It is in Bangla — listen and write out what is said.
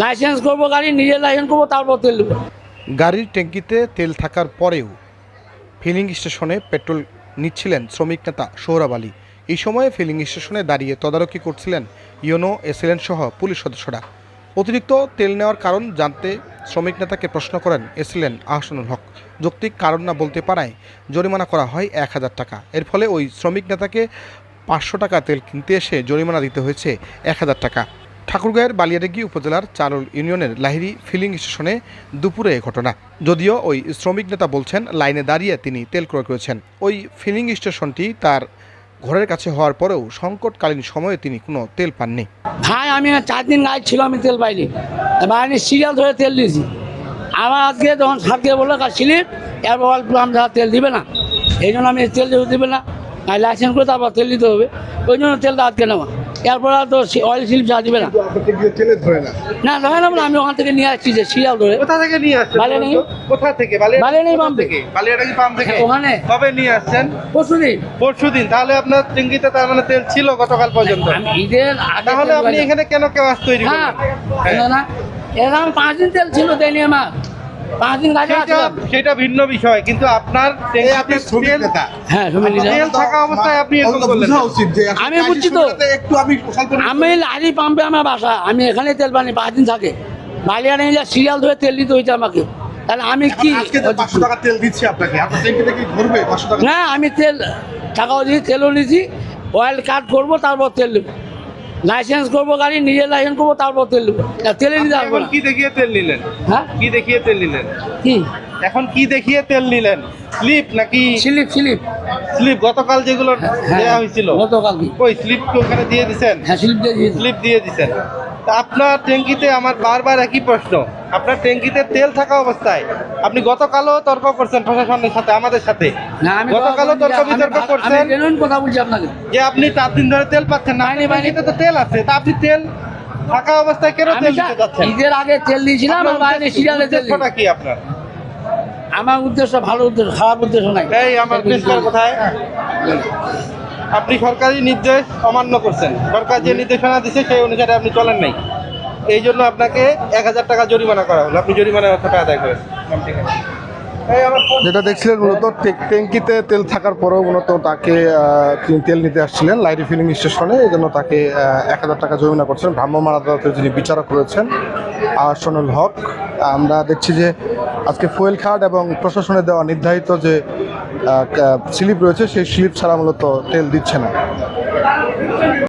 লাইসেন্স করবো, গাড়ি নিজের লাইসেন্স করবো, তারপর তেল দেবো। গাড়ির ট্যাঙ্কিতে তেল থাকার পরেও ফিলিং স্টেশনে পেট্রোল নিচ্ছিলেন শ্রমিক নেতা সোহরাব আলী। এই সময়ে ফিলিং স্টেশনে দাঁড়িয়ে তদারকি করছিলেন ইউনো, এসএলএন সহ পুলিশ সদস্যরা। অতিরিক্ত তেল নেওয়ার কারণ জানতে শ্রমিক নেতাকে প্রশ্ন করেন এসএলএন আহসানুল হক। যৌক্তিক কারণ না বলতে পারায় জরিমানা করা হয় 1000 টাকা। এর ফলে ওই শ্রমিক নেতাকে 500 টাকা তেল কিনতে এসে জরিমানা দিতে হয়েছে 1000 টাকা। ঠাকুরগাঁয়ের বালিয়াডাঙ্গি উপজেলার চারুল ইউনিয়নের লাহিড়ী ফিলিং স্টেশনে দুপুরে এ ঘটনা। যদিও ওই শ্রমিক নেতা বলছেন লাইনে দাঁড়িয়ে তিনি তেল ক্রয় করেছেন। ওই ফিলিং স্টেশনটি তার ঘরের কাছে হওয়ার পরেও সংকটকালীন সময়ে তিনি কোনো তেল পাননি। ভাই আমি 4 দিন গাড়ি ছিল, আমি তেল পাইনি, বাহিনী সিরিয়াল ধরে তেল দিয়েছি। আমার আজকে যখন সারকে বললো স্লিপ, এরপর আমরা তেল দিবে না, এই জন্য আমি তেল দিবে না, লাইসেন্স করে তারপর তেল দিতে হবে, ওই জন্য তেলটা আজকে নেওয়া। এরপর আর তো অয়েল স্লিপ যা দিবে না, না ধরে না, আমি ওখান থেকে নিয়ে আসছি যে সিরিয়াল ধরে। কোথা থেকে নিয়ে আসছেন? বালিয়াডাঙ্গি। কোথা থেকে? বালিয়াডাঙ্গি পাম্প থেকে। বালিয়াডাঙ্গি পাম্প থেকে ওখানে কবে নিয়ে আসছেন? পরশুদিন। পরশুদিন। তাহলে আপনার ট্যাঙ্কিতে তার মানে তেল ছিল গতকাল পর্যন্ত। আমি ঈদের আগে তাহলে তেল আপনি পাইনি। এখানে কেন কেওয়াজ তৈরি হ্যাঁ, করলেন? না এরকম 5 দিন তেল ছিল, দেয়নি আমার 5 দিন গাড়ি আছে। সেটা ভিন্ন বিষয়, কিন্তু আপনার ট্যাঙ্কিতে তেল হ্যাঁ, তেল থাকা অবস্থায় আপনি এরকম করলেন। আমি বুঝছি তো, আমি লারি পাম্পে আমার বাসা, আমি এখানে তেল পানি 5 দিন থাকে, বালিয়াডাঙ্গি সিরিয়াল ধরে তেল দিতে হয়েছে আমাকে। তাহলে আমি কি তেল দিচ্ছি আপনাকে, আপনার ট্যাঙ্কিতে কি ঘুরবে 500 টাকা? না, আমি তেল টাকাও দিয়েছি, তেলও নিয়েছি, অয়েল কাট করবো, তারপর তেল দেবো, লাইসেন্স করবো, গাড়ি নিজের লাইসেন্স করবো, তারপর তেল দেবো। তেলে নিতে পারবো এখন না। কি দেখিয়ে তেল নিলেন? হ্যাঁ, কি দেখিয়ে তেল নিলেন? কি এখন কি দেখিয়ে তেল নিলেন? স্লিপ নাকি? স্লিপ। স্লিপ গতকাল যেগুলো দেওয়া হয়েছিল, গতকাল কি? ওই স্লিপ কি ওখানে দিয়ে দিছেন? হ্যাঁ, স্লিপ দিয়ে দিয়েছি। স্লিপ দিয়ে দিছেন। তা আপনার ট্যাঙ্কিতে আমার বারবার একই প্রশ্ন, আপনার ট্যাঙ্কিতে তেল থাকা অবস্থায় আপনি গতকালও তর্ক করছেন প্রশাসনের সাথে, আমাদের সাথে না, আমি গতকালও তর্ক বিতর্ক করছেন আমি জেনুইন কথা বলছি আপনাকে। যে আপনি 4 দিন ধরে তেল পাচ্ছেন না। আপনার ট্যাঙ্কিতে তো তেল আছে, তা আপনি তেল থাকা অবস্থায় কেন আমি তেল দিতে যাচ্ছেন? ঈদের আগে তেল দিয়েছিলাম, আর বাইরে সিরিয়ালে তেল উদ্দেশ্যটা কি আপনার? আমার উদ্দেশ্য ভালো উদ্দেশ্য, খারাপ উদ্দেশ্য নাই। এই আমার প্রেসকার কোথায়? আপনি সরকারি নির্দেশ অমান্য করছেন, সরকার যে নির্দেশনা দিচ্ছে সেই অনুসারে আপনি চলেন নাই, এই জন্য আপনাকে 1000 টাকা জরিমানা করা হলো। আপনি জরিমানার অর্থটা আদায় করেন। যেটা দেখছিলেন মূলত ট্যাঙ্কিতে তেল থাকার পরেও মূলত তাকে তিনি তেল নিতে আসছিলেন লাহিড়ী ফিলিং স্টেশনে, এই জন্য তাকে 1000 টাকা জরিমানা করছেন ভ্রাম্যমাণ আদালতের যিনি বিচারক রয়েছেন আহসানুল হক। আমরা দেখছি যে আজকে ফুয়েল কার্ড এবং প্রশাসনের দেওয়া নির্ধারিত যে স্লিপ রয়েছে সেই স্লিপ ছাড়া মূলত তেল দিচ্ছে না।